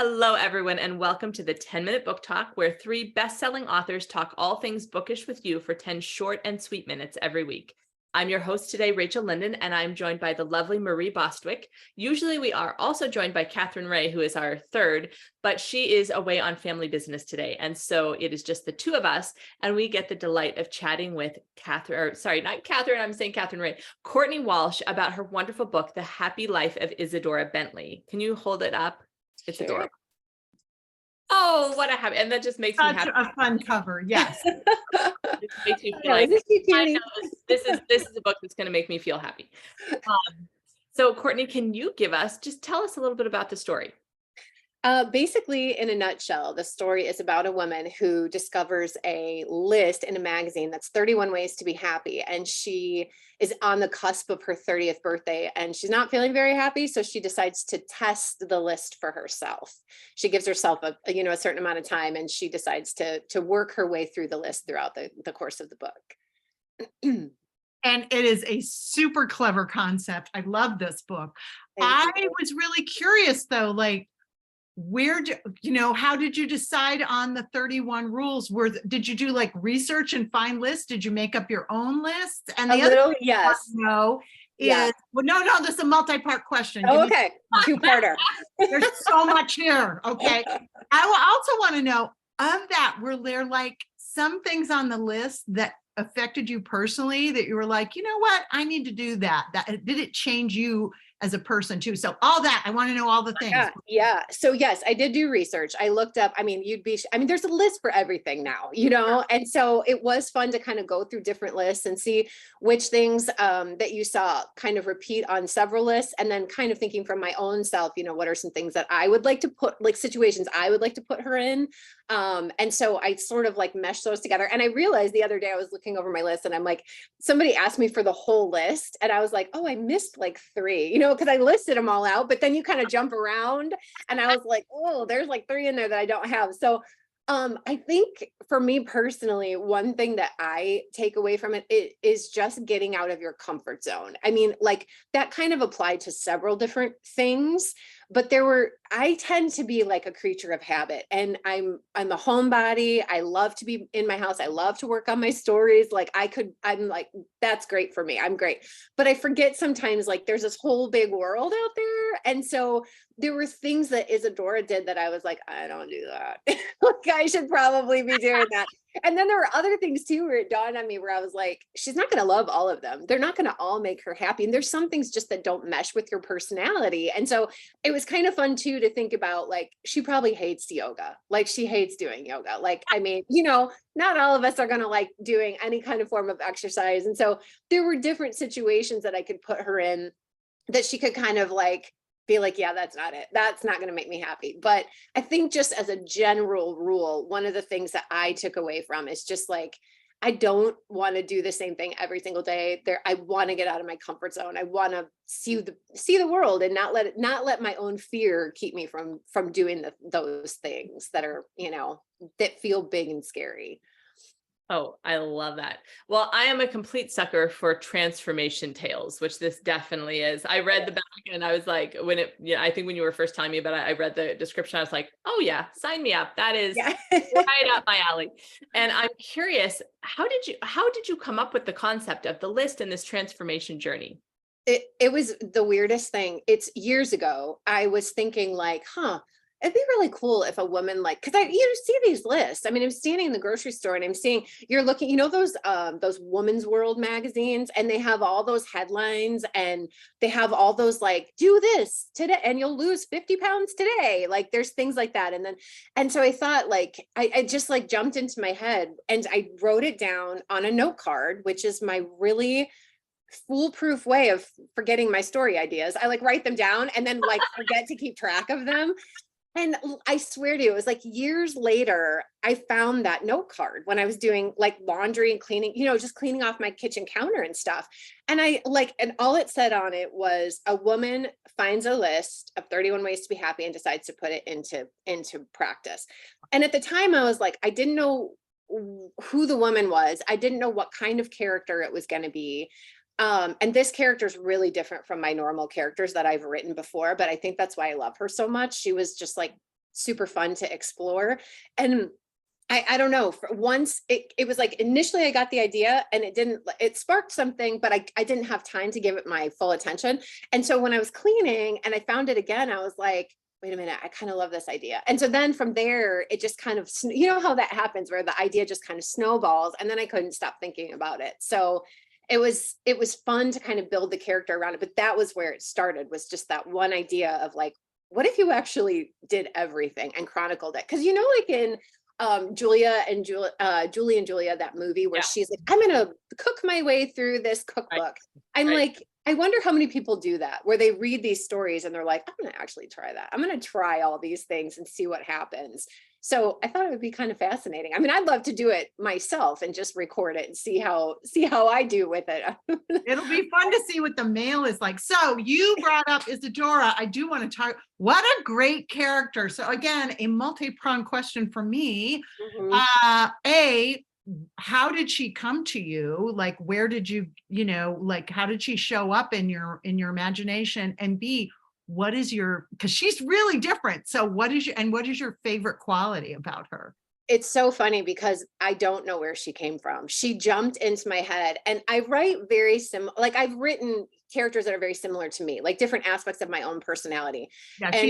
Hello, everyone, and welcome to the 10-Minute Book Talk, where three best-selling authors talk all things bookish with you for 10 short and sweet minutes every week. I'm your host today, Rachel Linden, and I'm joined by the lovely Marie Bostwick. Usually we are also joined by Katherine Reay, who is our third, but she is away on family business today. And so it is just the two of us, and we get the delight of chatting with Katherine Reay, Courtney Walsh, about her wonderful book, The Happy Life of Isadora Bentley. Can you hold it up? It's Sure. adorable. Oh, what a happy, and that just makes me happy. Such a fun cover, yes. It makes me feel like I know this is a book that's going to make me feel happy. So Courtney, can you tell us a little bit about the story? Basically, in a nutshell, the story is about a woman who discovers a list in a magazine that's 31 ways to be happy. And she is on the cusp of her 30th birthday and she's not feeling very happy. So she decides to test the list for herself. She gives herself a certain amount of time and she decides to work her way through the list throughout the course of the book. And it is a super clever concept. I love this book. I was really curious though, like, how did you decide on the 31 rules? Did you do like research and find lists? Did you make up your own list? And the other thing yes. No, this is a multi-part question. Oh, okay, two-parter. There's so much here. Okay. I also want to know of that, were there like some things on the list that affected you personally that you were like, you know what, I need to do that? Did it change you as a person too? So all that, I want to know all the things. Yeah. So yes, I did do research. I looked up, there's a list for everything now, and so it was fun to kind of go through different lists and see which things that you saw kind of repeat on several lists, and then kind of thinking from my own self, what are some things that I would like to put, like situations I would like to put her in. And so I sort of like meshed those together. And I realized the other day I was looking over my list and I'm like, somebody asked me for the whole list. And I was like, oh, I missed like 3, because I listed them all out, but then you kind of jump around and I was like, oh, there's like 3 in there that I don't have. So I think for me personally, one thing that I take away from it is just getting out of your comfort zone. I mean, like that kind of applied to several different things, but I tend to be like a creature of habit, and I'm a homebody. I love to be in my house. I love to work on my stories. Like I'm like, that's great for me. I'm great. But I forget sometimes, like there's this whole big world out there. And so there were things that Isadora did that I was like, I don't do that. Like I should probably be doing that. And then there were other things too, where it dawned on me where I was like, she's not going to love all of them. They're not going to all make her happy. And there's some things just that don't mesh with your personality. And so it was kind of fun too, to think about, like, she probably hates yoga. Like she hates doing yoga. Like, not all of us are going to like doing any kind of form of exercise. And so there were different situations that I could put her in that she could kind of like be like, yeah, that's not it. That's not going to make me happy. But I think just as a general rule, one of the things that I took away from is just like, I don't want to do the same thing every single day. I want to get out of my comfort zone. I want to see the world and not let my own fear keep me from doing those things that are, that feel big and scary. Oh, I love that. Well, I am a complete sucker for transformation tales, which this definitely is. I read the back and I was like, I think when you were first telling me about it, I read the description. I was like, oh yeah, sign me up. That is right up my alley. And I'm curious, how did you come up with the concept of the list and this transformation journey? It was the weirdest thing. It's years ago. I was thinking like, it'd be really cool if a woman because you see these lists. I mean, I'm standing in the grocery store and I'm seeing, you're looking, those Woman's World magazines, and they have all those headlines and they have all those like, do this today and you'll lose 50 pounds today. Like there's things like that. And so I thought like, I just like jumped into my head and I wrote it down on a note card, which is my really foolproof way of forgetting my story ideas. I like write them down and then like forget to keep track of them. And I swear to you, it was like years later, I found that note card when I was doing like laundry and cleaning, just cleaning off my kitchen counter and stuff. And and all it said on it was, a woman finds a list of 31 ways to be happy and decides to put it into practice. And at the time I was like, I didn't know who the woman was. I didn't know what kind of character it was going to be. And this character is really different from my normal characters that I've written before, but I think that's why I love her so much. She was just like super fun to explore. And I don't know, for once it was like, initially I got the idea and it sparked something, but I didn't have time to give it my full attention. And so when I was cleaning and I found it again, I was like, wait a minute, I kind of love this idea. And so then from there, it just kind of, you know how that happens where the idea just kind of snowballs, and then I couldn't stop thinking about it. So it was fun to kind of build the character around it. But that was where it started, was just that one idea of like, what if you actually did everything and chronicled it? Because, you know, like in Julie and Julia, that movie where she's like, I'm going to cook my way through this cookbook. I'm like, I wonder how many people do that, where they read these stories and they're like, I'm going to actually try that. I'm going to try all these things and see what happens. So I thought it would be kind of fascinating. I mean, I'd love to do it myself and just record it and see how I do with it. It'll be fun to see what the mail is like. So you brought up Isadora. I do want to talk, what a great character. So again, a multi-pronged question for me. A, how did she come to you? Like, where did you know, like, how did she show up in your imagination? And B, what is because she's really different. So what is your favorite quality about her? It's so funny because I don't know where she came from. She jumped into my head, and I write very similar, like I've written characters that are very similar to me, like different aspects of my own personality. Yeah, and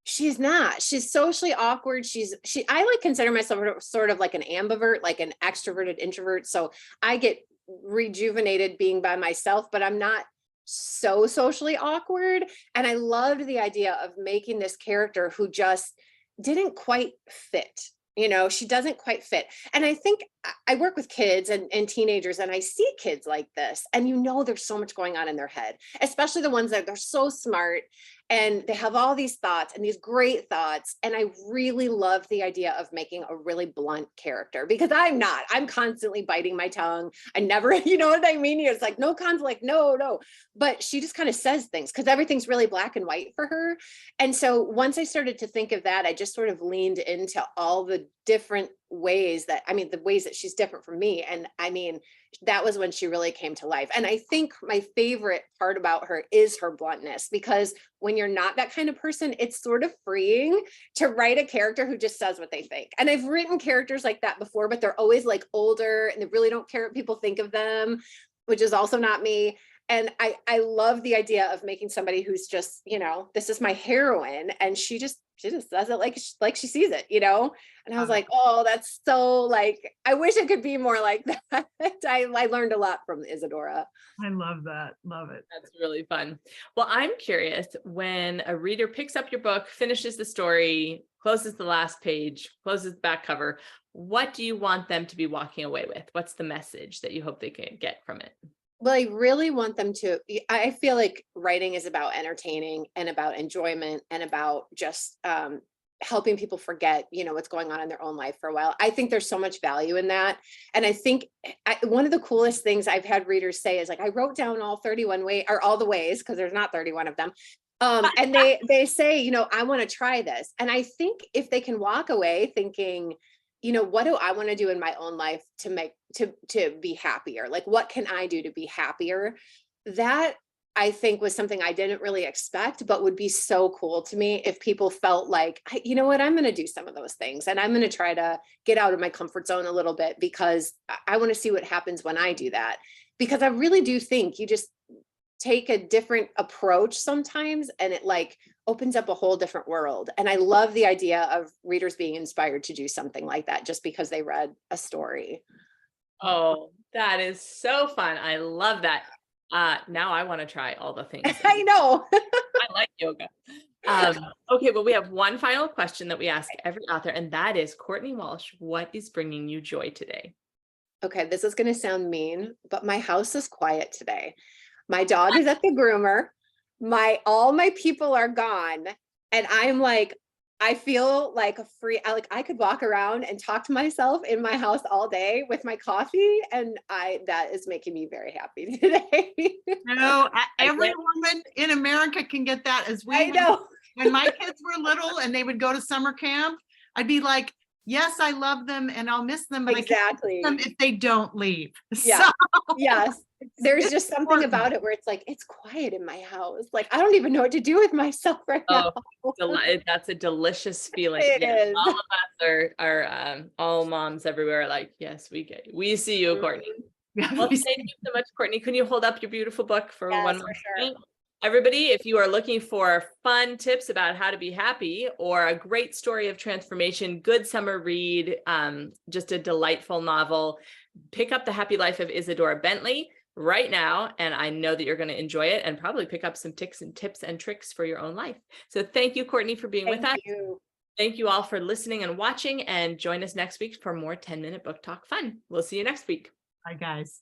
she's not, she's socially awkward. I like consider myself sort of like an ambivert, like an extroverted introvert. So I get rejuvenated being by myself, but I'm not so socially awkward. And I loved the idea of making this character who just didn't quite fit. You know, she doesn't quite fit. And I think I work with kids and teenagers, and I see kids like this, and you know, there's so much going on in their head, especially the ones that they're so smart and they have all these thoughts and these great thoughts. And I really love the idea of making a really blunt character, because I'm constantly biting my tongue. I never, you know what I mean? It's like, no, like, no, but she just kind of says things because everything's really black and white for her. And so once I started to think of that, I just sort of leaned into all the different ways the ways that she's different from me. And I mean, that was when she really came to life. And I think my favorite part about her is her bluntness, because when you're not that kind of person, it's sort of freeing to write a character who just says what they think. And I've written characters like that before, but they're always like older and they really don't care what people think of them, which is also not me. And I love the idea of making somebody who's just, you know, this is my heroine, and she just does it like she sees it, you know? And I was like, oh, that's so, like, I wish it could be more like that. I learned a lot from Isadora. I love that. Love it. That's really fun. Well, I'm curious, when a reader picks up your book, finishes the story, closes the last page, closes the back cover, what do you want them to be walking away with? What's the message that you hope they can get from it? Well, I really want them to, I feel like writing is about entertaining and about enjoyment and about just helping people forget, you know, what's going on in their own life for a while. I think there's so much value in that. And I think one of the coolest things I've had readers say is like, I wrote down all 31 ways, or all the ways, because there's not 31 of them. And they say, you know, I want to try this. And I think if they can walk away thinking, you know, what do I want to do in my own life to be happier? Like, what can I do to be happier? That, I think, was something I didn't really expect, but would be so cool to me if people felt like, you know what, I'm going to do some of those things, and I'm going to try to get out of my comfort zone a little bit, because I want to see what happens when I do that. Because I really do think you just take a different approach sometimes, and it like opens up a whole different world. And I love the idea of readers being inspired to do something like that just because they read a story. Oh, that is so fun. I love that. Now I want to try all the things. I know. I like yoga. Okay, well, we have one final question that we ask every author, and that is, Courtney Walsh, what is bringing you joy today? Okay, this is going to sound mean, but my house is quiet today. My dog is at the groomer. All my people are gone. And I'm like, I feel like I could walk around and talk to myself in my house all day with my coffee. And that is making me very happy today. No, every woman in America can get that as well. I know. When my kids were little and they would go to summer camp, I'd be like, yes, I love them and I'll miss them, but exactly. I can't miss them if they don't leave. Yeah. So. Yes, There's It's just something important. about it where it's like, it's quiet in my house. Like, I don't even know what to do with myself right now. That's a delicious feeling. It Yes, is. all of us are all moms everywhere. Like, yes, we see you, Courtney. Yeah, Well, thank you so much, Courtney. Can you hold up your beautiful book for Yes, one for more sure. second? Everybody, if you are looking for fun tips about how to be happy or a great story of transformation, good summer read, just a delightful novel, pick up The Happy Life of Isadora Bentley right now. And I know that you're going to enjoy it and probably pick up some tips and tricks for your own life. So thank you, Courtney, for being with us. Thank you. Thank you all for listening and watching, and join us next week for more 10-minute book talk fun. We'll see you next week. Bye, guys.